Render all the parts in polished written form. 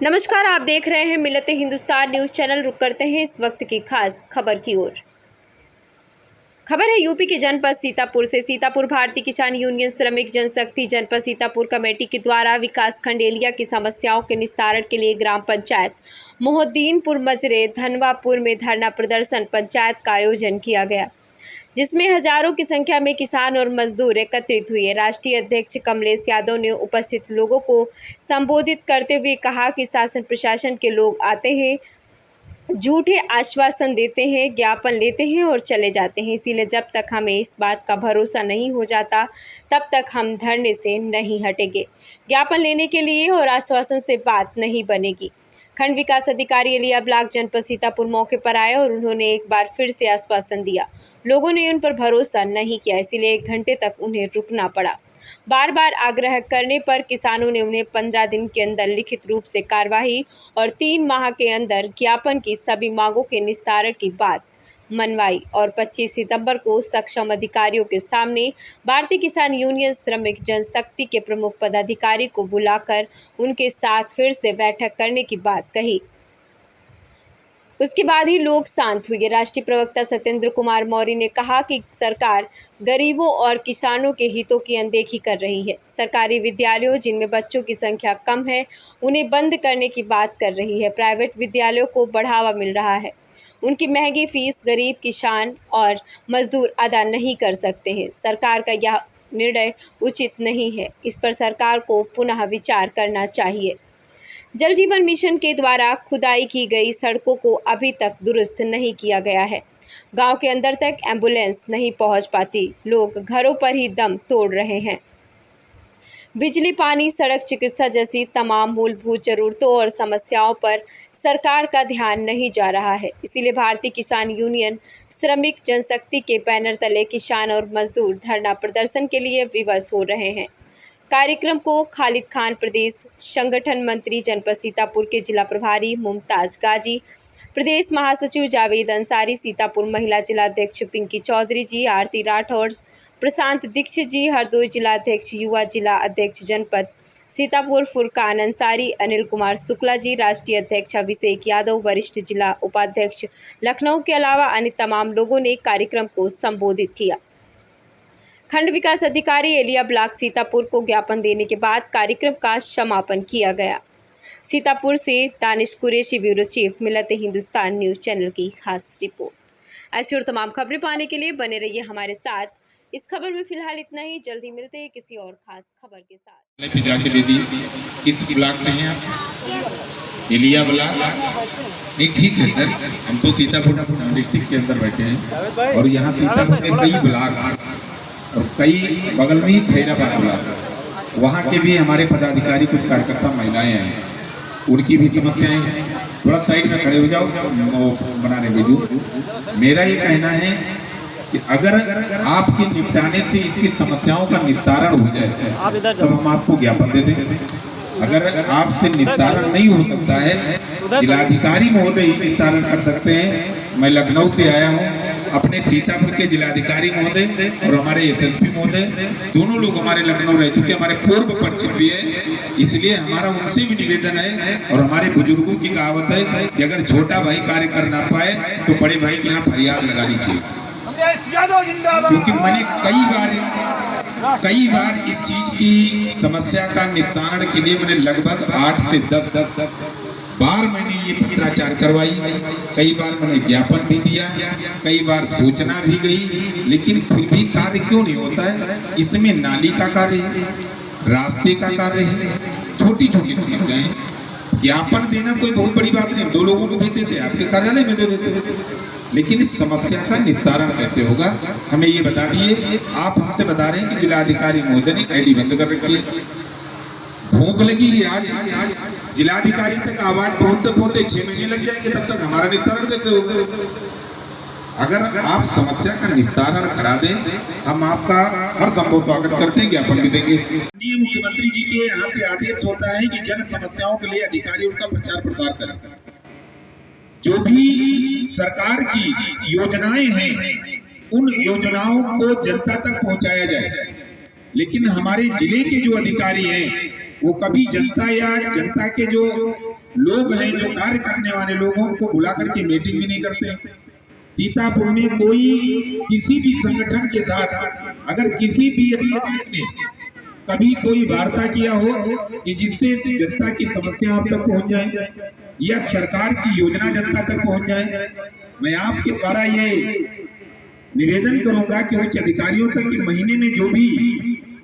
नमस्कार, आप देख रहे हैं मिलत हिंदुस्तान न्यूज़ चैनल। रुक करते हैं इस वक्त की खास खबर की ओर। खबर है यूपी के जनपद सीतापुर से। सीतापुर भारतीय किसान यूनियन श्रमिक जनशक्ति जनपद सीतापुर कमेटी के द्वारा विकासखंड एलिया की समस्याओं के निस्तारण के लिए ग्राम पंचायत मोहद्दीनपुर मजरे धनवापुर में धरना प्रदर्शन पंचायत का आयोजन किया गया, जिसमें हजारों की संख्या में किसान और मजदूर एकत्रित हुए। राष्ट्रीय अध्यक्ष कमलेश यादव ने उपस्थित लोगों को संबोधित करते हुए कहा कि शासन प्रशासन के लोग आते हैं, झूठे आश्वासन देते हैं, ज्ञापन लेते हैं और चले जाते हैं। इसीलिए जब तक हमें इस बात का भरोसा नहीं हो जाता तब तक हम धरने से नहीं हटेंगे। ज्ञापन लेने के लिए और आश्वासन से बात नहीं बनेगी। खंड विकास अधिकारी एलिया ब्लॉक जनपद सीतापुर मौके पर आए और उन्होंने एक बार फिर से आश्वासन दिया। लोगों ने उन पर भरोसा नहीं किया, इसीलिए 1 घंटे तक उन्हें रुकना पड़ा। बार बार आग्रह करने पर किसानों ने उन्हें 15 दिन के अंदर लिखित रूप से कार्यवाही और 3 माह के अंदर ज्ञापन की सभी मांगों के निस्तारण की बात मनवाई और 25 सितंबर को सक्षम अधिकारियों के सामने भारतीय किसान यूनियन श्रमिक जनशक्ति के प्रमुख पदाधिकारी को बुलाकर उनके साथ फिर से बैठक करने की बात कही। उसके बाद ही लोग शांत हुए। राष्ट्रीय प्रवक्ता सत्येंद्र कुमार मौर्य ने कहा कि सरकार गरीबों और किसानों के हितों की अनदेखी कर रही है। सरकारी विद्यालयों जिनमें बच्चों की संख्या कम है उन्हें बंद करने की बात कर रही है। प्राइवेट विद्यालयों को बढ़ावा मिल रहा है, उनकी महंगी फीस गरीब किसान और मजदूर अदा नहीं कर सकते हैं। सरकार का यह निर्णय उचित नहीं है, इस पर सरकार को पुनः विचार करना चाहिए। जल जीवन मिशन के द्वारा खुदाई की गई सड़कों को अभी तक दुरुस्त नहीं किया गया है। गांव के अंदर तक एम्बुलेंस नहीं पहुंच पाती, लोग घरों पर ही दम तोड़ रहे हैं। बिजली, पानी, सड़क, चिकित्सा जैसी तमाम मूलभूत जरूरतों और समस्याओं पर सरकार का ध्यान नहीं जा रहा है। इसीलिए भारतीय किसान यूनियन श्रमिक जनशक्ति के बैनर तले किसान और मजदूर धरना प्रदर्शन के लिए विवश हो रहे हैं। कार्यक्रम को खालिद खान, प्रदेश संगठन मंत्री जनपद सीतापुर के जिला प्रभारी मुमताज गाजी, प्रदेश महासचिव जावेद अंसारी, सीतापुर महिला जिला अध्यक्ष पिंकी चौधरी जी, आरती राठौर, प्रशांत दीक्षित जी, हरदोई जिला अध्यक्ष, युवा जिला अध्यक्ष जनपद सीतापुर फुरकान अंसारी, अनिल कुमार शुक्ला जी, राष्ट्रीय अध्यक्ष अभिषेक यादव, वरिष्ठ जिला उपाध्यक्ष लखनऊ के अलावा अन्य तमाम लोगों ने कार्यक्रम को संबोधित किया। खंड विकास अधिकारी एलिया ब्लॉक सीतापुर को ज्ञापन देने के बाद कार्यक्रम का समापन किया गया। सीतापुर से दानिश कुरैशी, ब्यूरो चीफ, मिलत हिंदुस्तान न्यूज़ चैनल की खास रिपोर्ट। ऐसी और तमाम खबरें पाने के लिए बने रहिए हमारे साथ। इस खबर में फिलहाल इतना ही, जल्दी मिलते हैं किसी और खास खबर के साथ। जाके दे दी। किस ब्लॉक से हैं आप? एलिया ब्लॉक? नहीं, ठीक है सर, हम तो सीतापुर डिस्ट्रिक्ट के अंदर बैठे हैं और यहाँ सीतापुर में कई ब्लॉक और कई बगल में ही खैराबाद ब्लॉक, वहाँ के भी हमारे पदाधिकारी, कुछ कार्यकर्ता महिलाएं हैं, उनकी भी समस्याएं हैं। थोड़ा साइड में खड़े हो जाओ बनाने वीडियो। मेरा ये कहना है कि अगर आपके निपटाने से इसकी समस्याओं का निस्तारण हो जाए तब हम आपको ज्ञापन दे देंगे। अगर आपसे निस्तारण नहीं हो सकता है, जिलाधिकारी महोदय ही निस्तारण कर सकते हैं। मैं लखनऊ से आया हूँ, अपने सीतापुर के जिलाधिकारी महोदय और हमारे एसएसपी महोदय दोनों लोग हमारे लखनऊ रह चुके, हमारे पूर्व परिचित भी है, इसलिए हमारा उनसे भी निवेदन है और हमारे बुजुर्गों की कहावत है कि अगर छोटा भाई कार्य कर ना पाए तो बड़े भाई की यहाँ फरियाद लगानी चाहिए। क्योंकि मैंने कई बार इस चीज की समस्या का निस्तारण के लिए मैंने लगभग 8 से 10 बार मैंने ये पत्राचार करवाई, कई बार मैंने ज्ञापन भी दिया, कई बार सूचना भी गई, लेकिन फिर भी कार्य क्यों नहीं होता है? इसमें नाली का कार्य है, रास्ते का कार्य है, छोटी छोटी समस्याएं हैं। ज्ञापन देना कोई बहुत बड़ी बात नहीं, 2 लोगों को भी देते, आपके कार्यालय में दे देते, लेकिन इस समस्या का निस्तारण कैसे होगा हमें ये बता दिए। आप हमसे बता रहे हैं कि जिलाधिकारी महोदय ने आईडी बंद कर रखी है। भूख लगी है आज, जिलाधिकारी तक आवाज पहुंचते 6 महीने लग जाएंगे, तब तक हमारा निस्तारण कैसे होगा? अगर आप समस्या का निस्तारण करा दें, हम आपका हर संभव स्वागत करते हैं, ज्ञापन भी देंगे। मुख्यमंत्री जी के यहाँ से आदेश होता है कि जन समस्याओं के लिए अधिकारी उनका प्रचार प्रसार करें। जो भी सरकार की योजनाएं हैं उन योजनाओं को जनता तक पहुंचाया जाए, लेकिन हमारे जिले के जो अधिकारी हैं वो कभी जनता या जनता के जो लोग हैं जो कार्य करने वाले लोगों को बुला करके मीटिंग भी नहीं करते। सीतापुर में कोई किसी भी संगठन के साथ अगर किसी भी अधिकारी ने कभी कोई वार्ता किया हो कि जिससे जनता की समस्या आप तक पहुंच जाए या सरकार की योजना जनता तक पहुंच जाए, मैं आपके द्वारा ये निवेदन करूंगा कि उच्च अधिकारियों तक कि महीने में जो भी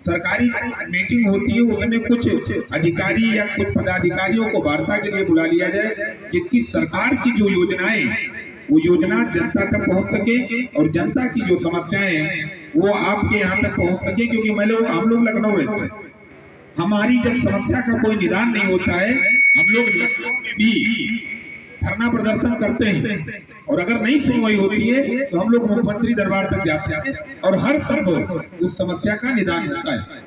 सरकारी मीटिंग होती है उसमें कुछ अधिकारी या कुछ पदाधिकारियों को वार्ता के लिए बुला लिया जाए, जिसकी सरकार की जो योजनाएं वो योजना जनता तक पहुंच सके और जनता की जो समस्याएं हैं वो आपके यहाँ तक पहुंच सके। क्योंकि हम लोग लखनऊ रहते हैं, हमारी जब समस्या का कोई निदान नहीं होता है, हम लोग लखनऊ में भी धरना प्रदर्शन करते हैं और अगर नहीं सुनवाई होती है तो हम लोग मुख्यमंत्री दरबार तक जाते हैं और हर संभव उस समस्या का निदान होता है।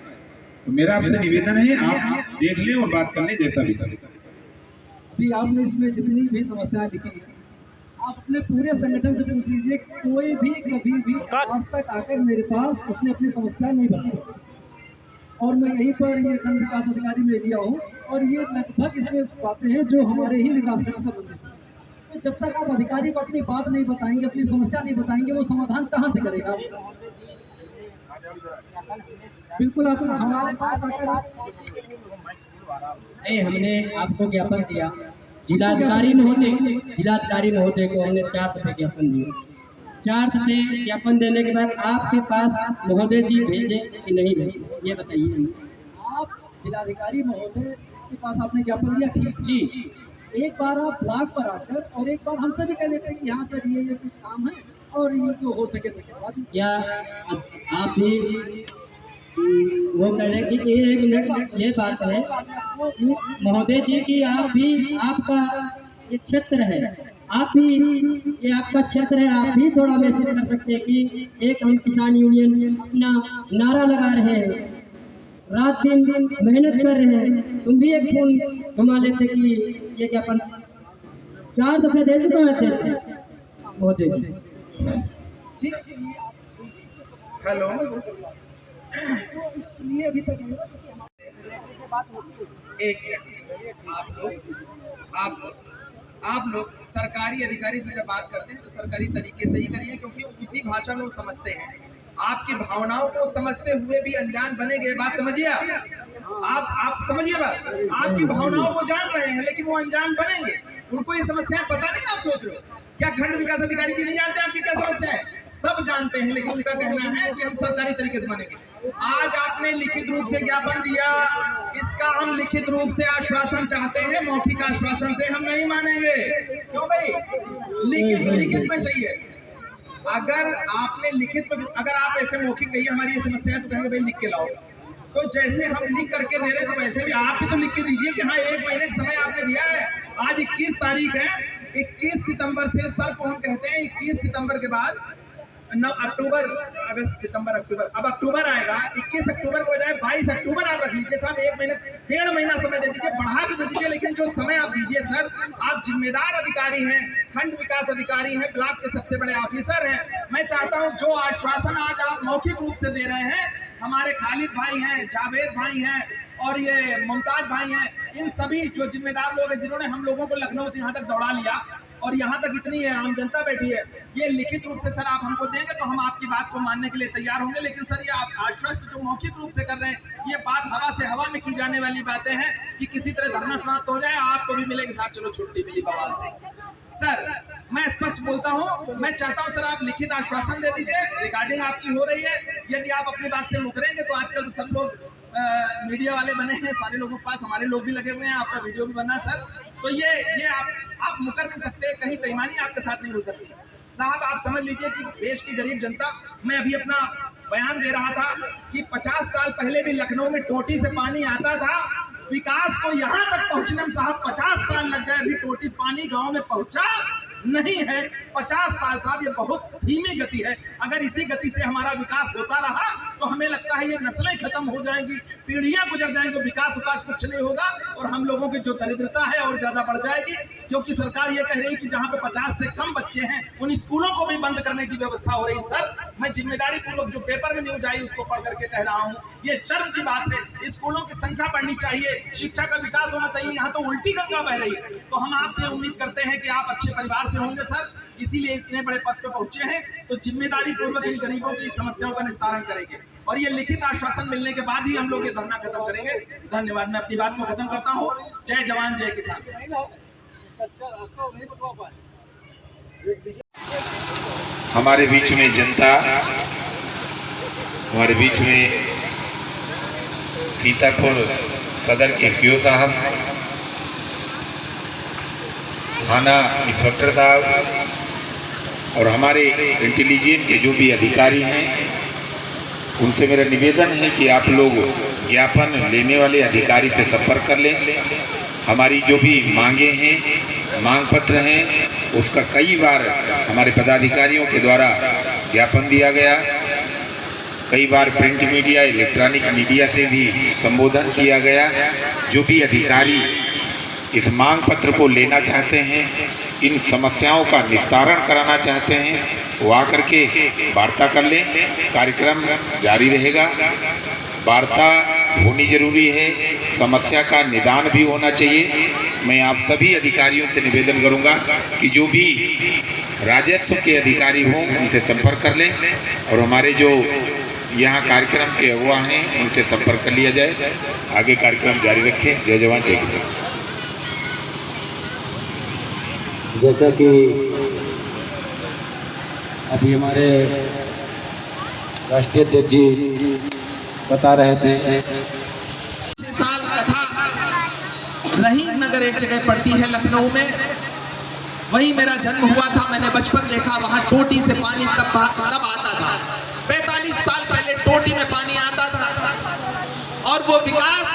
तो मेरा आपसे निवेदन है आप देख लें और बात कर लें जैसा भी करें। अभी आपने इसमें जितनी भी समस्याएं लिखी है आप अपने पूरे संगठन से पूछ लीजिए, कोई भी कभी भी आज तक आकर मेरे पास उसने अपनी समस्या नहीं बताई। और मैं यहीं पर ये खंड विकास अधिकारी में लिया हूँ और ये लगभग इसमें बातें हैं जो हमारे ही विकास से संबंधित है। तो जब तक आप अधिकारी को अपनी बात नहीं बताएंगे, अपनी समस्या नहीं बताएंगे, वो समाधान कहाँ से करेगा? बिल्कुल आप हमारे पास आकर हमने आपको ज्ञापन दिया, जिलाधिकारी महोदय को हमने 4 दफे ज्ञापन दिया। 4 दफे ज्ञापन देने के बाद आपके पास महोदय जी भेजे कि नहीं भेजे, ये बताइए। आप जिलाधिकारी महोदय के पास आपने ज्ञापन दिया, ठीक जी। एक बार आप ब्लॉक पर आकर और एक बार हमसे भी कह देते हैं कि यहाँ सर ये कुछ काम है और इनको हो सके तो करवा दीजिए। क्या आप भी वो कह रहे कि एक मिनट ये बात है महोदय जी की आप भी आपका ये क्षेत्र है, आप भी ये आपका क्षेत्र है, आप भी थोड़ा मैसेज कर सकते हैं कि एक हम किसान यूनियन अपना नारा लगा रहे हैं, रात दिन मेहनत कर रहे हैं, तुम भी एक फोन घुमा लेते कि ये ज्ञापन 4 दफे दे चुका है महोदय जी। हेलो, तो इसलिए अभी तक नहीं हुआ क्योंकि हमारे बात होती है। आप लोग सरकारी अधिकारी से जब बात करते हैं तो सरकारी तरीके से ही करिए, क्योंकि उसी भाषा में वो समझते हैं। आपकी भावनाओं को समझते हुए भी अनजान बनेंगे, बात समझिए। आप समझिए बात, आपकी भावनाओं को जान रहे हैं लेकिन वो अनजान बनेंगे, उनको ये समस्याएं पता नहीं। आप सोच रहे हो क्या खंड विकास अधिकारी जी नहीं जानते आपकी क्या समस्या है? सब जानते हैं, लेकिन उनका कहना है कि हम सरकारी तरीके से मानेंगे। आज आपने लिखित रूप से ज्ञापन दिया, इसका हम लिखित रूप से आश्वासन चाहते हैं, मौखिक आश्वासन से हम नहीं मानेंगे। क्यों भाई? लिखित में चाहिए। अगर आपने लिखित में, अगर आप ऐसे मौखिक कहिए हमारी ये समस्या है तो कहेंगे भाई लिख के लाओ। तो जैसे हम लिख करके दे रहे तो वैसे भी आप भी तो लिख के दीजिए कि हाँ 1 महीने का समय आपने दिया है। आज 21 तारीख है, 21 सितंबर से सर को हम कहते हैं 21 सितंबर के बाद 9 अक्टूबर, अगस्त, सितंबर, अक्टूबर, अब अक्टूबर आएगा। 21 अक्टूबर के बजाय 22 अक्टूबर आप रख लीजिए साहब। 1 महीने 1.5 महीना समय दे दीजिए, बढ़ा के दे दीजिए, लेकिन जो समय आप दीजिए सर, आप जिम्मेदार अधिकारी हैं, खंड विकास अधिकारी हैं, ब्लॉक के सबसे बड़े ऑफिसर हैं। मैं चाहता हूं जो आश्वासन आज आप मौखिक रूप से दे रहे हैं, हमारे खालिद भाई हैं, जावेद भाई हैं और ये मुमताज भाई हैं, इन सभी जो जिम्मेदार लोग हैं जिन्होंने हम लोगों को लखनऊ से यहाँ तक दौड़ा लिया और यहाँ तक इतनी है आम जनता बैठी है, ये लिखित रूप से सर आप हमको देंगे तो हम आपकी बात को मानने के लिए तैयार होंगे। लेकिन सर ये आप आश्वस्त जो मौखिक रूप से कर रहे हैं, ये बात हवा से हवा में की जाने वाली बातें हैं कि किसी तरह धरना समाप्त हो जाए, आपको भी मिलेगी साहब चलो छुट्टी मिली बवाल से। सर मैं स्पष्ट बोलता हूँ, मैं चाहता हूँ सर आप लिखित आश्वासन दे दीजिए, रिकॉर्डिंग आपकी हो रही है। यदि आप अपनी बात से मुकरेंगे तो आजकल तो सब लोग मीडिया वाले बने हैं, सारे लोगों के पास हमारे लोग भी लगे हुए हैं, आपका वीडियो भी बना सर। तो ये आप मुकर नहीं सकते, कहीं बेईमानी आपके साथ नहीं हो सकती साहब। आप समझ लीजिए कि देश की गरीब जनता, मैं अभी अपना बयान दे रहा था कि 50 साल पहले भी लखनऊ में टोटी से पानी आता था, विकास को यहाँ तक पहुँचने में साहब 50 साल लग गए, अभी टोटी पानी गाँव में पहुँचा नहीं है। 50 साल साहब ये बहुत धीमी गति है। अगर इसी गति से हमारा विकास होता रहा तो हमें लगता है ये नस्लें खत्म हो जाएंगी, पीढ़ियां गुजर जाएंगी, विकास कुछ नहीं होगा और हम लोगों की जो दरिद्रता है और ज्यादा बढ़ जाएगी। क्योंकि सरकार ये कह रही है कि जहां पे 50 से कम बच्चे हैं उन स्कूलों को भी बंद करने की व्यवस्था हो रही है। सर मैं जिम्मेदारी पूर्वक जो पेपर में न्यूज आई उसको पढ़ करके कह रहा हूँ। ये शर्म की बात है। स्कूलों की संख्या बढ़नी चाहिए, शिक्षा का विकास होना चाहिए। यहाँ तो उल्टी गंगा बह रही है। तो हम आपसे उम्मीद करते हैं कि आप अच्छे परिवार से होंगे सर, इसीलिए इतने बड़े पद पे पहुंचे हैं। तो जिम्मेदारी पूर्वक इन गरीबों की समस्याओं का निस्तारण करेंगे और ये लिखित आश्वासन मिलने के बाद ही हम लोग ये धरना खत्म करेंगे। धन्यवाद। मैं अपनी बात को खत्म करता हूँ। जय जवान जय किसान। हमारे बीच में जनता, हमारे बीच में सीतापुर सदर के सीओ साहब, थाना इंस्पेक्टर साहब और हमारे इंटेलिजेंस के जो भी अधिकारी हैं, उनसे मेरा निवेदन है कि आप लोग ज्ञापन लेने वाले अधिकारी से संपर्क कर लें। हमारी जो भी मांगे हैं, मांग पत्र हैं, उसका कई बार हमारे पदाधिकारियों के द्वारा ज्ञापन दिया गया। कई बार प्रिंट मीडिया, इलेक्ट्रॉनिक मीडिया से भी संबोधन किया गया। जो भी अधिकारी इस मांग पत्र को लेना चाहते हैं, इन समस्याओं का निस्तारण कराना चाहते हैं, वो आकर के वार्ता कर लें। कार्यक्रम जारी रहेगा। वार्ता होनी जरूरी है, समस्या का निदान भी होना चाहिए। मैं आप सभी अधिकारियों से निवेदन करूंगा कि जो भी राजस्व के अधिकारी हों उनसे संपर्क कर लें और हमारे जो यहाँ कार्यक्रम के अगुवा हैं उनसे संपर्क कर लिया जाए। आगे कार्यक्रम जारी रखें। जय जवान जय किसान। जैसा कि अभी हमारे राष्ट्रीय अध्यक्ष जी बता रहे थे, 6 साल कथा रहीम नगर एक जगह पड़ती है लखनऊ में, वहीं मेरा जन्म हुआ था। मैंने बचपन देखा, वहां टोटी से पानी तब आता था। 45 साल पहले टोटी में पानी आता था और वो विकास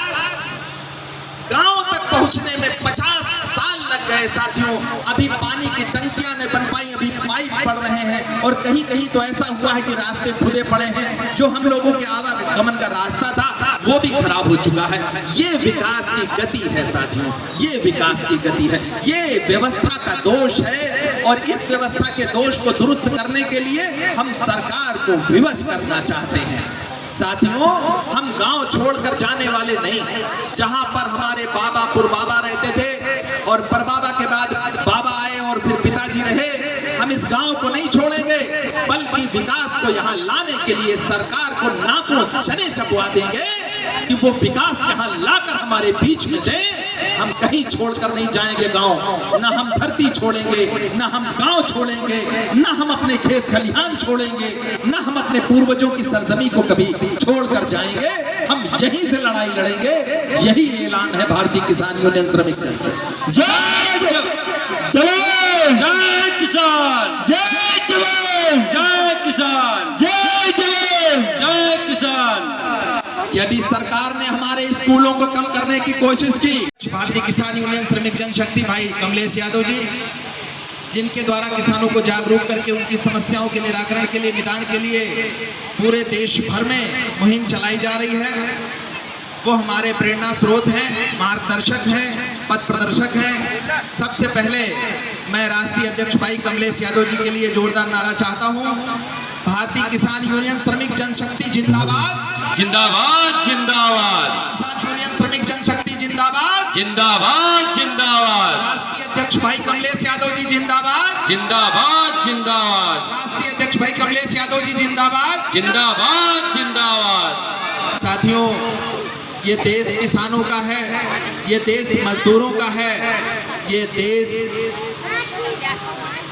गांव तक पहुंचने में 50 साल लग गए साथियों। अभी पानी की टंकियां नहीं बन पाई, अभी पाइप पड़ रहे हैं और कहीं कहीं तो ऐसा हुआ है कि रास्ते खुदे पड़े हैं। जो हम लोगों के आवागमन का रास्ता था वो भी खराब हो चुका है। ये विकास की गति है साथियों, ये विकास की गति है। ये व्यवस्था का दोष है और इस व्यवस्था के दोष को दुरुस्त करने के लिए हम सरकार को विवश करना चाहते हैं। साथियों, हम गांव छोड़कर जाने वाले नहीं। जहां पर हमारे बाबा पुरबाबा रहते थे और परबाबा के बाद बाबा आए और फिर पिताजी रहे, हम इस गांव को नहीं छोड़ेंगे, बल्कि विकास को यहां लाने के लिए सरकार को नाकों चने चबवा देंगे कि वो विकास यहां लाकर हमारे बीच में दे। हम कहीं छोड़कर नहीं जाएंगे गांव, ना हम धरती छोड़ेंगे, ना हम गांव छोड़ेंगे, ना हम अपने खेत खलिहान छोड़ेंगे, ना हम अपने पूर्वजों की सरजमी को कभी छोड़कर जाएंगे। हम यहीं से लड़ाई लड़ेंगे। यही ऐलान है भारतीय किसान यूनियन श्रमिक जन। जय जवान जय किसान, जय जवान जय किसान, जय जवान जय किसान। यदि सरकार ने हमारे स्कूलों को कम करने की कोशिश की, भारतीय किसान यूनियन श्रमिक जनशक्ति भाई कमलेश यादव जी, जिनके द्वारा किसानों को जागरूक करके उनकी समस्याओं के निराकरण के लिए, निदान के लिए पूरे देश भर में मुहिम चलाई जा रही है, वो हमारे प्रेरणा स्रोत हैं, मार्गदर्शक हैं, पथ प्रदर्शक हैं। सबसे पहले मैं राष्ट्रीय अध्यक्ष भाई कमलेश यादव जी के लिए जोरदार नारा चाहता हूँ। भारतीय किसान यूनियन श्रमिक जनशक्ति जिंदाबाद, जिंदाबाद जिंदाबाद। किसान यूनियन श्रमिक जनशक्ति जिंदाबाद, जिंदाबाद जिंदाबाद। राष्ट्रीय अध्यक्ष भाई कमलेश यादव जी जिंदाबाद, जिंदाबाद जिंदाबाद। राष्ट्रीय अध्यक्ष भाई कमलेश यादव जी जिंदाबाद, जिंदाबाद जिंदाबाद। साथियों, ये देश किसानों का है, ये देश मजदूरों का है, ये देश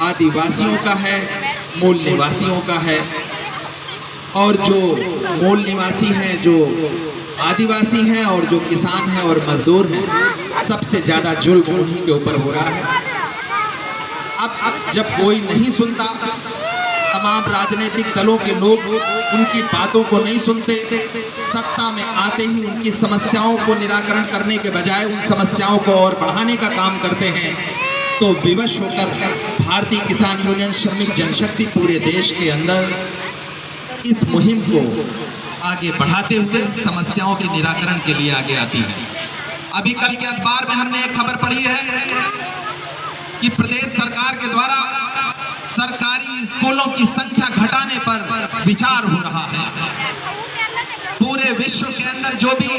आदिवासियों का है, मूल निवासियों का है। और जो मूल निवासी हैं, जो आदिवासी हैं और जो किसान हैं और मजदूर हैं, सबसे ज़्यादा जुल्म उन्हीं के ऊपर हो रहा है। अब जब कोई नहीं सुनता, तमाम राजनीतिक दलों के लोग उनकी बातों को नहीं सुनते, सत्ता में आते ही उनकी समस्याओं को निराकरण करने के बजाय उन समस्याओं को और बढ़ाने का काम करते हैं, तो विवश होकर भारतीय किसान यूनियन श्रमिक जनशक्ति पूरे देश के अंदर इस मुहिम को आगे बढ़ाते हुए समस्याओं के निराकरण के लिए आगे आती है। अभी कल के अखबार में हमने एक खबर पढ़ी है कि प्रदेश सरकार के द्वारा सरकारी स्कूलों की संख्या घटाने पर विचार हो रहा है। पूरे विश्व के अंदर जो भी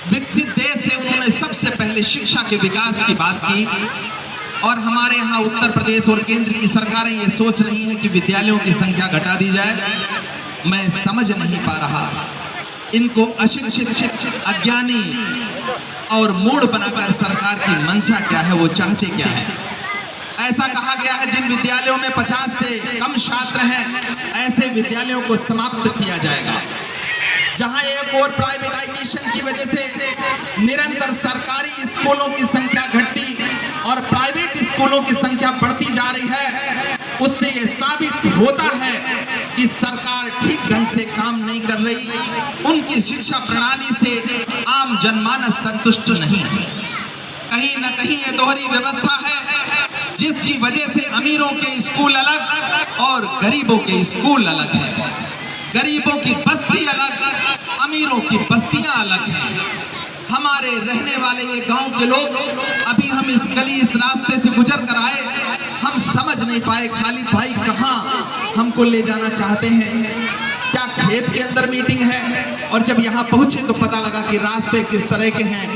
विकसित देश है उन्होंने सबसे पहले शिक्षा के विकास की बात की, और हमारे यहाँ उत्तर प्रदेश और केंद्र की सरकारें ये सोच रही हैं कि विद्यालयों की संख्या घटा दी जाए। मैं समझ नहीं पा रहा इनको अशिक्षित, अज्ञानी और मूढ़ बनाकर सरकार की मंशा क्या है, वो चाहते क्या है। ऐसा कहा गया है जिन विद्यालयों में 50 से कम छात्र हैं ऐसे विद्यालयों को समाप्त किया जाएगा। जहां एक और प्राइवेटाइजेशन की वजह से निरंतर सरकारी स्कूलों की संख्या घटती और प्राइवेट स्कूलों की संख्या बढ़ती जा रही है, उससे ये साबित होता है कि सरकार ठीक ढंग से काम नहीं कर रही। उनकी शिक्षा प्रणाली से आम जनमानस संतुष्ट नहीं है। कहीं न कहीं ये दोहरी व्यवस्था है जिसकी वजह से अमीरों के स्कूल अलग और गरीबों के स्कूल अलग हैं। गरीबों की बस्ती अलग, अमीरों की बस्तियां अलग हैं। हमारे रहने वाले ये गांव के लोग, अभी हम इस गली इस रास्ते से गुजर कर आए, हम समझ नहीं पाए खालिद भाई कहाँ हमको ले जाना चाहते हैं। क्या खेत के अंदर मीटिंग है? और जब यहाँ पहुंचे तो पता लगा कि रास्ते किस तरह के हैं,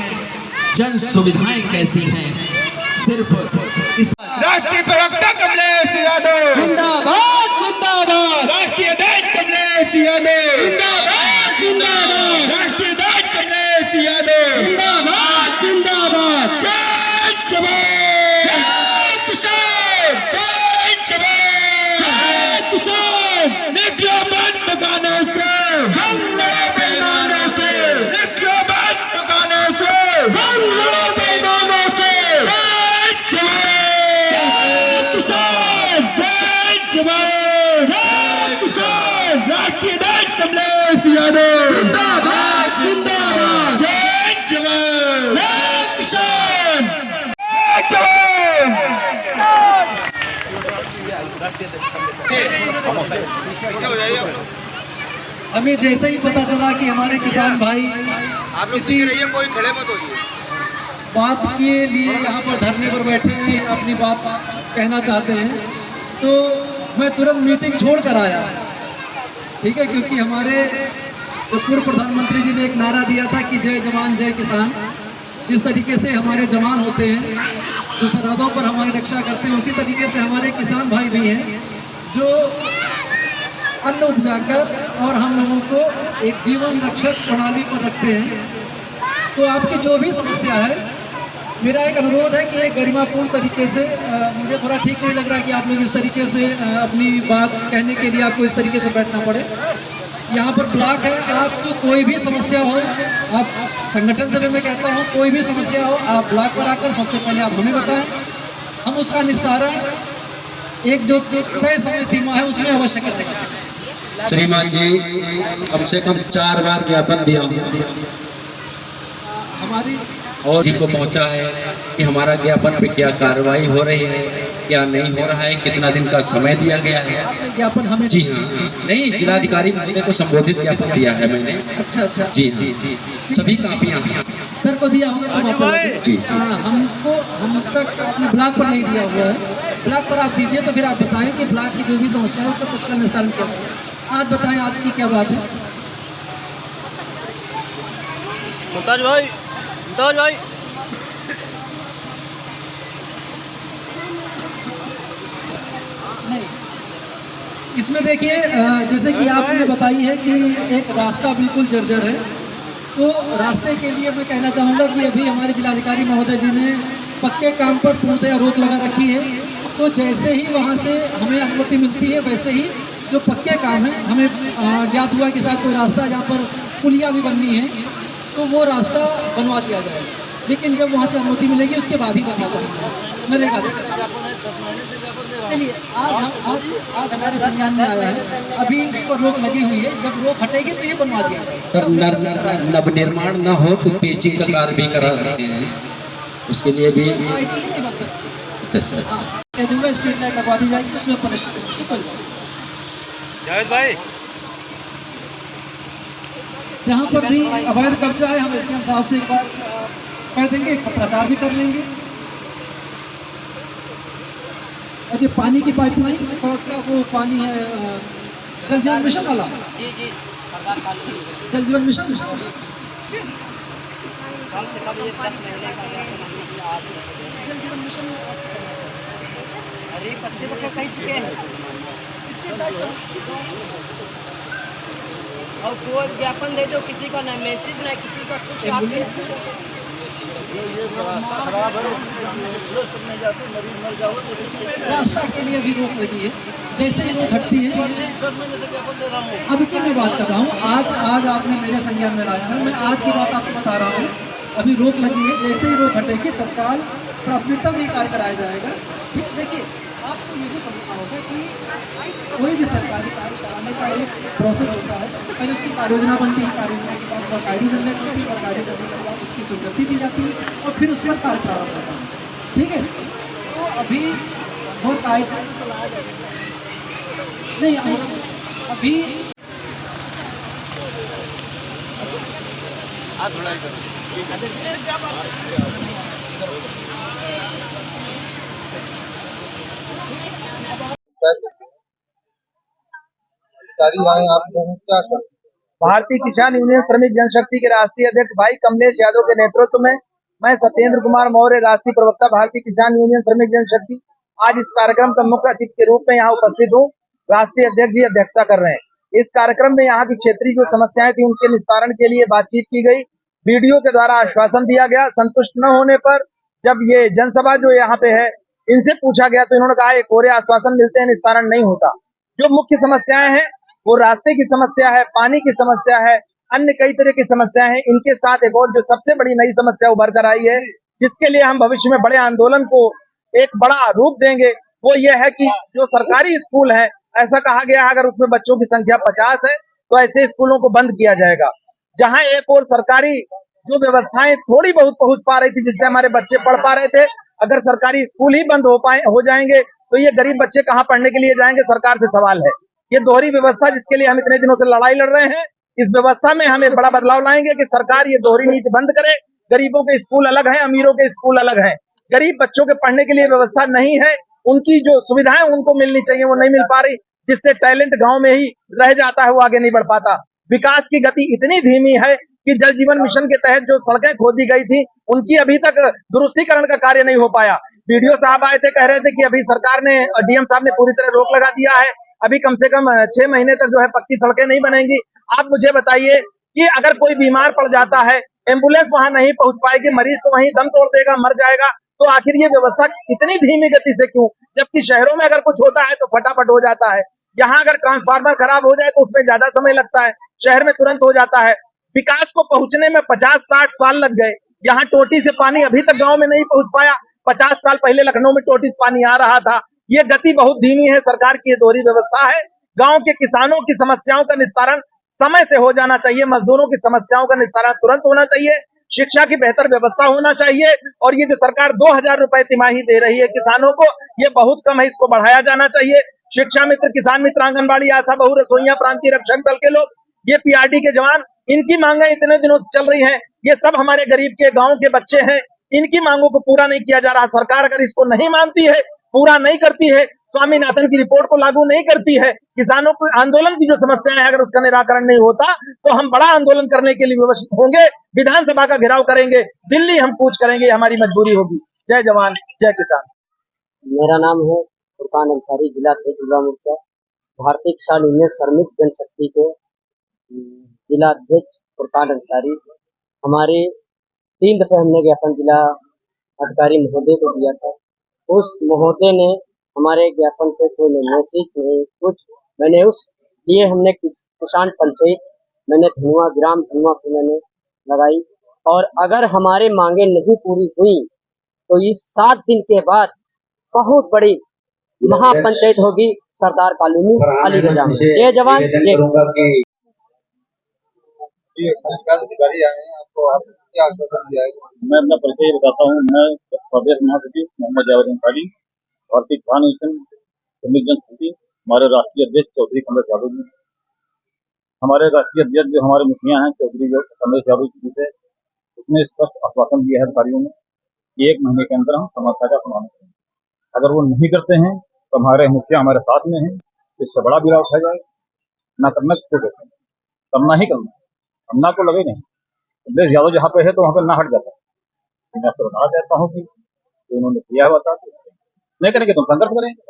जन सुविधाएं कैसी हैं। सिर्फ इस राष्ट्रीय प्रवक्ता कमलेश यादव जिंदाबाद जिंदाबाद, राष्ट्रीय अध्यक्ष कमलेश यादव जिंदाबाद जिंदाबाद, राष्ट्रीय अध्यक्ष कमलेश यादव जिंदाबाद जिंदाबाद। जय जवान, जय किसान, जय जवान, जय किसान। निकलो मत मकाने से, हम लड़ो बेईमानों से, निकलो मत मकाने से, हम लड़ो बेईमानों से। जय जवान, जय किसान, जय जवान, जय किसान। राष्ट्रीय अध्यक्ष कमलेश यादव जिंदाबाद जिंदाबाद, जय जवान, जय किसान। जय जवान। हमें जैसे ही पता चला कि हमारे किसान भाई किसी बात के लिए यहाँ पर धरने पर बैठे हैं, अपनी बात कहना चाहते हैं, तो मैं तुरंत मीटिंग छोड़ कर आया। ठीक है, क्योंकि हमारे जो पूर्व प्रधानमंत्री जी ने एक नारा दिया था कि जय जवान जय किसान। जिस तरीके से हमारे जवान होते हैं जो सरहदों पर हमारी रक्षा करते हैं, उसी तरीके से हमारे किसान भाई भी हैं जो अन्न उपजाकर और हम लोगों को एक जीवन रक्षक प्रणाली पर रखते हैं। तो आपकी जो भी समस्या है, मेरा एक अनुरोध है कि एक गरिमापूर्ण तरीके से, मुझे थोड़ा ठीक नहीं लग रहा है कि आप लोग इस तरीके से अपनी बात कहने के लिए आपको इस तरीके से बैठना पड़े। यहाँ पर ब्लॉक है, आपको कोई भी समस्या हो, आप संगठन से भी मैं कहता हूँ, कोई भी समस्या हो आप ब्लॉक पर आकर सबसे पहले आप हमें बताएं, हम उसका निस्तारण एक जो तय समय सीमा है उसमें अवश्य करेंगे। श्रीमान जी, कम से कम 4 बार ज्ञापन दिया हूँ हमारी और जी को पहुंचा है कि हमारा ज्ञापन पे क्या कार्रवाई हो रही है, क्या नहीं हो रहा है, कितना दिन का समय दिया गया है। आपने ज्ञापन हमें जी हाँ, नहीं, जिलाधिकारी महोदय को संबोधित ज्ञापन दिया है मैंने। अच्छा अच्छा, जी हाँ, सभी कापियाँ हैं। सर को दिया होगा तो बात अलग है। जी। हमको हम तक अपने ब्लॉक पर नहीं दिया हुआ है। ब्लॉक पर आप दीजिए तो फिर आप बताएं कि ब्लॉक की जो भी समस्या है उसका तत्काल निस्तारण क्या है। आज बताएं आज की क्या बात है। मुमताज भाई, मुमताज भाई, नहीं, इसमें देखिए जैसे कि आपने बताई है कि एक रास्ता बिल्कुल जर्जर है, तो रास्ते के लिए मैं कहना चाहूँगा कि अभी हमारे जिलाधिकारी महोदय जी ने पक्के काम पर पूर्णतया रोक लगा रखी है। तो जैसे ही वहाँ से हमें अनुमति मिलती है, वैसे ही जो पक्के काम है, हमें ज्ञात हुआ कि साथ कोई रास्ता जहाँ पर पुलिया भी बननी है, तो वो रास्ता बनवा दिया जाएगा। लेकिन जब वहाँ से अनुमति मिलेगी उसके बाद ही बनवा पाएंगे नरेगा से। चलिए, आज हमारे संज्ञान में आया है, अभी उस पर रोक लगी हुई है, जब रोक हटेगी तो ये बनवा दिया जाएगा। सर, नवनिर्माण न हो तो पेचिंग का कार्य भी करा सकते हैं, उसके लिए भी। अच्छा अच्छा, कह दूँगा स्ट्रीट लाइट लगवा दी जाएगी, उसमें पनिशमेंट। जावेद भाई, जहाँ पर भी अवैध कब्जा है हम एसडीएम साहब से एक बार कर देंगे, एक पत्राचार भी कर लेंगे। और ये पानी की पाइपलाइन का वो पानी है जल जीवन मिशन वाला, जी जी सरदार कॉलोनी जल जीवन मिशन। कम से कम ये 10 महीने का आज अरे 25 रुपये कह चुके हैं और कोई ज्ञापन दे दो, किसी का ना मैसेज ना किसी का कुछ। रास्ता के लिए भी रोक लगी है, जैसे ही रोक हटती है। अभी की मैं बात कर रहा हूँ, आज आपने मेरे संज्ञान में लाया है, मैं आज की बात आपको बता रहा हूँ। अभी रोक लगी है, जैसे ही रोक हटेगी तत्काल प्राथमिकता में कार्य कराया जाएगा। ठीक, देखिए आपको ये भी समझना होगा कि कोई भी सरकारी कार्य कराने का एक प्रोसेस होता है। पहले उसकी कार्य योजना बनती है, कार्य योजना के बाद वर्क आईडी जनरेट होती है, वर्क आईडी जनरेट के बाद उसकी स्वीकृति दी जाती है और फिर उस पर कार्य प्रारंभ होता है। ठीक है, तो अभी वर्क आईडी नहीं, अभी भारतीय किसान यूनियन श्रमिक जनशक्ति के राष्ट्रीय अध्यक्ष भाई कमलेश यादव के नेतृत्व में मैं सत्येंद्र कुमार मौर्य, राष्ट्रीय प्रवक्ता भारतीय किसान यूनियन श्रमिक जनशक्ति, आज इस कार्यक्रम का मुख्य अतिथि के रूप में यहाँ उपस्थित हूँ। राष्ट्रीय अध्यक्ष जी अध्यक्षता कर रहे हैं। इस कार्यक्रम में यहाँ की क्षेत्रीय जो समस्याएं थी उनके निस्तारण के लिए बातचीत की गई। वीडियो के द्वारा आश्वासन दिया गया। संतुष्ट न होने पर जब ये जनसभा जो यहाँ पे है इनसे पूछा गया तो इन्होंने कहा एक कोरे आश्वासन मिलते हैं, निस्तारण नहीं होता। जो मुख्य समस्याएं हैं वो रास्ते की समस्या है, पानी की समस्या है, अन्य कई तरह की समस्याएं हैं। इनके साथ एक और जो सबसे बड़ी नई समस्या उभर कर आई है, जिसके लिए हम भविष्य में बड़े आंदोलन को एक बड़ा रूप देंगे, वो ये है कि जो सरकारी स्कूल है, ऐसा कहा गया है अगर उसमें बच्चों की संख्या 50 है तो ऐसे स्कूलों को बंद किया जाएगा। जहां एक और सरकारी जो व्यवस्थाएं थोड़ी बहुत पहुंच पा रही थी, जिससे हमारे बच्चे पढ़ पा रहे थे, अगर सरकारी स्कूल ही बंद हो जाएंगे तो ये गरीब बच्चे कहाँ पढ़ने के लिए जाएंगे, सरकार से सवाल है। ये दोहरी व्यवस्था जिसके लिए हम इतने दिनों से लड़ाई लड़ रहे हैं, इस व्यवस्था में हम एक बड़ा बदलाव लाएंगे कि सरकार ये दोहरी नीति बंद करे। गरीबों के स्कूल अलग हैं, अमीरों के स्कूल अलग हैं। गरीब बच्चों के पढ़ने के लिए व्यवस्था नहीं है, उनकी जो सुविधाएं उनको मिलनी चाहिए वो नहीं मिल पा रही, जिससे टैलेंट गांव में ही रह जाता है, वो आगे नहीं बढ़ पाता। विकास की गति इतनी धीमी है कि जल जीवन मिशन के तहत जो सड़कें खोदी गई थी उनकी अभी तक दुरुस्तीकरण का कार्य नहीं हो पाया। वीडियो साहब आए थे, कह रहे थे कि अभी सरकार ने, डीएम साहब ने पूरी तरह रोक लगा दिया है, अभी कम से कम 6 महीने तक जो है पक्की सड़कें नहीं बनेंगी। आप मुझे बताइए कि अगर कोई बीमार पड़ जाता है, एम्बुलेंस वहां नहीं पहुंच पाएगी, मरीज तो वहीं दम तोड़ देगा, मर जाएगा, तो आखिर ये व्यवस्था इतनी धीमी गति से क्यों? जबकि शहरों में अगर कुछ होता है तो फटाफट हो जाता है। यहाँ अगर ट्रांसफार्मर खराब हो जाए तो उसमें ज्यादा समय लगता है, शहर में तुरंत हो जाता है। विकास को पहुंचने में 50-60 साल लग गए। यहाँ टोटी से पानी अभी तक गांव में नहीं पहुंच पाया। 50 साल पहले लखनऊ में टोटी से पानी आ रहा था। ये गति बहुत धीमी है, सरकार की ये दोहरी व्यवस्था है। गांव के किसानों की समस्याओं का निस्तारण समय से हो जाना चाहिए, मजदूरों की समस्याओं का निस्तारण तुरंत होना चाहिए, शिक्षा की बेहतर व्यवस्था होना चाहिए। और ये जो सरकार 2000 रुपए तिमाही दे रही है किसानों को, ये बहुत कम है, इसको बढ़ाया जाना चाहिए। शिक्षा मित्र, किसान मित्र, आंगनबाड़ी, आशा बहु, रसोइया, प्रांतीय रक्षक दल के लोग, ये पीआरडी के जवान, इनकी मांगे इतने दिनों से चल रही हैं। ये सब हमारे गरीब के गांव के बच्चे हैं, इनकी मांगों को पूरा नहीं किया जा रहा। सरकार अगर इसको नहीं मानती है, पूरा नहीं करती है, स्वामीनाथन की रिपोर्ट को लागू नहीं करती है, किसानों को आंदोलन की जो समस्याएं हैं अगर उसका निराकरण नहीं होता तो हम बड़ा आंदोलन करने के लिए विवश होंगे, विधानसभा का घेराव करेंगे, दिल्ली हम कूच करेंगे, हमारी मजबूरी होगी। जय जवान जय किसान। मेरा नाम है फुरकान अंसारी, जिला अध्यक्ष युवा मोर्चा भारतीय किसान यूनियन श्रमिक जनशक्ति के जिला अध्यक्ष फुरकान अंसारी। हमारे 3 दफे हमने ज्ञापन जिला अधिकारी महोदय को दिया था। उस महोदय ने हमारे ज्ञापन पे कोई मैसेज नहीं कुछ। मैंने उस लिए हमने किसान पंचायत, मैंने धनुआ, ग्राम धनुआ को मैंने लगाई, और अगर हमारे मांगे नहीं पूरी हुई तो इस 7 दिन के बाद बहुत बड़ी महापंचायत होगी सरदार कॉलोनी अलीगंज में। जय जवान जय किसान। मैं अपना परिचय बताता हूँ। मैं प्रदेश महासचिव मोहम्मद जावेद अंसारी, भारतीय किसान यूनियन श्रमिक जनशक्ति, हमारे राष्ट्रीय अध्यक्ष चौधरी कमलेश यादव जी, हमारे राष्ट्रीय अध्यक्ष जो हमारे मुखिया हैं चौधरी कमलेश यादव जी से उसने स्पष्ट आश्वासन दिया है अधिकारियों ने कि 1 महीने के अंदर हम समस्या का समाधान करेंगे। अगर वो नहीं करते हैं तो हमारे मुखिया हमारे साथ में हैं, इससे बड़ा बिला उठाया जाएगा। ना करना किसको कहते हैं, करना ही करना, करना को लगे नहीं। कमलेश यादव जहाँ पे है तो वहाँ पे ना हट जाता। मैं आपको बताना चाहता हूँ कि उन्होंने किया हुआ था, नहीं करेंगे तो संघर्ष करेंगे।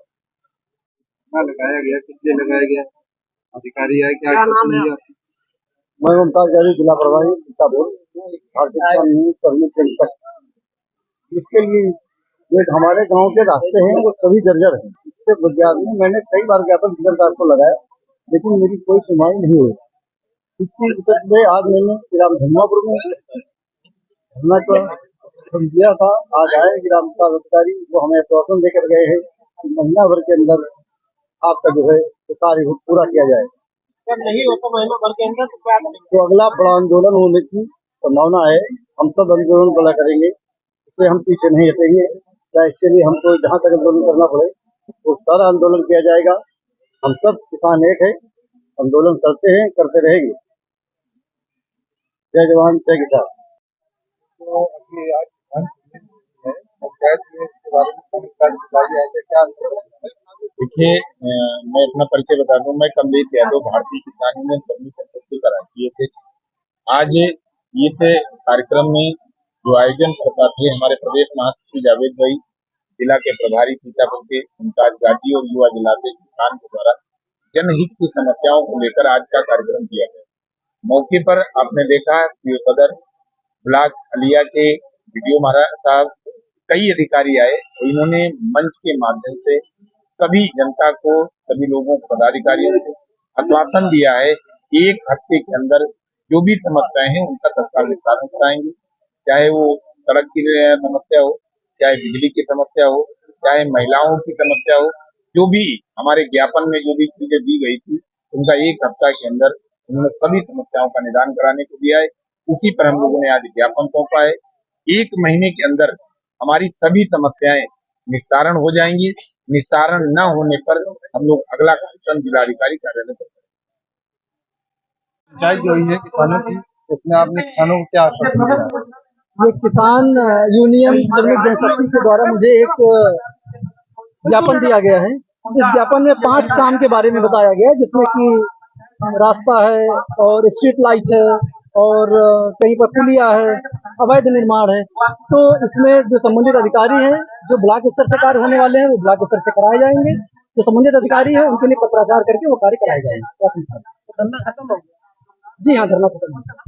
लगाया गया, कितने लगाया गया, अधिकारी है क्या नाम है? मैं मुमताज जावेद, जिला प्रभारी सीतापुर, भारतीय किसान यूनियन श्रमिक जनशक्ति। इसके लिए ये हमारे गांव के रास्ते हैं वो सभी जर्जर हैं। इसके बुनियाद में मैंने कई बार ज्ञापन जिलाधिकारी को लगाया, लेकिन मेरी कोई सुनवाई नहीं हुई। इसकी विकट में आज मैंने ग्राम धर्मापुर में धरना को दिया था। आज आए ग्राम विकास अधिकारी, वो हमें आश्वासन देकर गए हैं कि महीना भर के अंदर आपका जो है तो कार्य पूरा किया जाए। नहीं होता महीना भर के अंदर तो क्या करेंगे? तो अगला बड़ा आंदोलन होने की संभावना है। हम सब आंदोलन बड़ा करेंगे, इससे हम पीछे नहीं हटेंगे। क्या इसके लिए हमको जहाँ तक आंदोलन करना पड़े तो सारा आंदोलन किया जाएगा। हम सब किसान एक है, आंदोलन करते हैं, करते रहेंगे। जय जवान जय किसान। तो अभी आज पंचायत में इसके बारे में बताइए, ऐसे क्या? देखिए, मैं अपना परिचय बता दूं। मैं कमलेश यादव, भारतीय किसान यूनियन श्रमिक जनशक्ति का राष्ट्रीय अध्यक्ष। आज इस कार्यक्रम में जो आयोजन करते थे हमारे प्रदेश महासचिव जावेद भाई, जिला के प्रभारी सीतापुर के मुमताज गाजी और युवा जिला के किसान के द्वारा जनहित की समस्याओं को लेकर आज का कार्यक्रम किया गया। मौके पर आपने देखा कि सदर ब्लॉक अलिया के वीडियो महाराज साहब, कई अधिकारी आए और इन्होंने मंच के माध्यम से सभी जनता को, सभी लोगों को, पदाधिकारियों को आश्वासन दिया है कि 1 हफ्ते के अंदर जो भी समस्याएं हैं उनका तत्काल निस्तारण कराएंगे। चाहे वो सड़क की समस्या हो, चाहे बिजली की समस्या हो, चाहे महिलाओं की समस्या हो, जो भी हमारे ज्ञापन में जो भी चीजें दी गई थी उनका 1 हफ्ता के अंदर उन्होंने सभी समस्याओं का निदान कराने को दिया है। उसी पर हम लोगों ने आज ज्ञापन सौंपा है। 1 महीने के अंदर हमारी सभी समस्याएं निस्तारण हो जाएंगी। निस्तारण न होने पर हम लोग अगला कार्यक्रम जिलाधिकारी कार्यालय पर पंचायत जो है किसानों की, उसमें आपने किसानों को क्या आश्वासन दिया? ये किसान यूनियन श्रमिक जनशक्ति के द्वारा मुझे एक ज्ञापन दिया गया है। इस ज्ञापन में 5 काम के बारे में बताया गया है, जिसमें कि रास्ता है और स्ट्रीट लाइट है और कहीं पर पुलिया है, अवैध निर्माण है। तो इसमें जो संबंधित अधिकारी हैं, जो ब्लॉक स्तर से कार्य होने वाले हैं वो ब्लॉक स्तर से कराए जाएंगे। जो संबंधित अधिकारी है उनके लिए पत्राचार करके वो कार्य कराए जाएंगे। धरना खत्म हो गया? जी हाँ, धरना खत्म हो गया।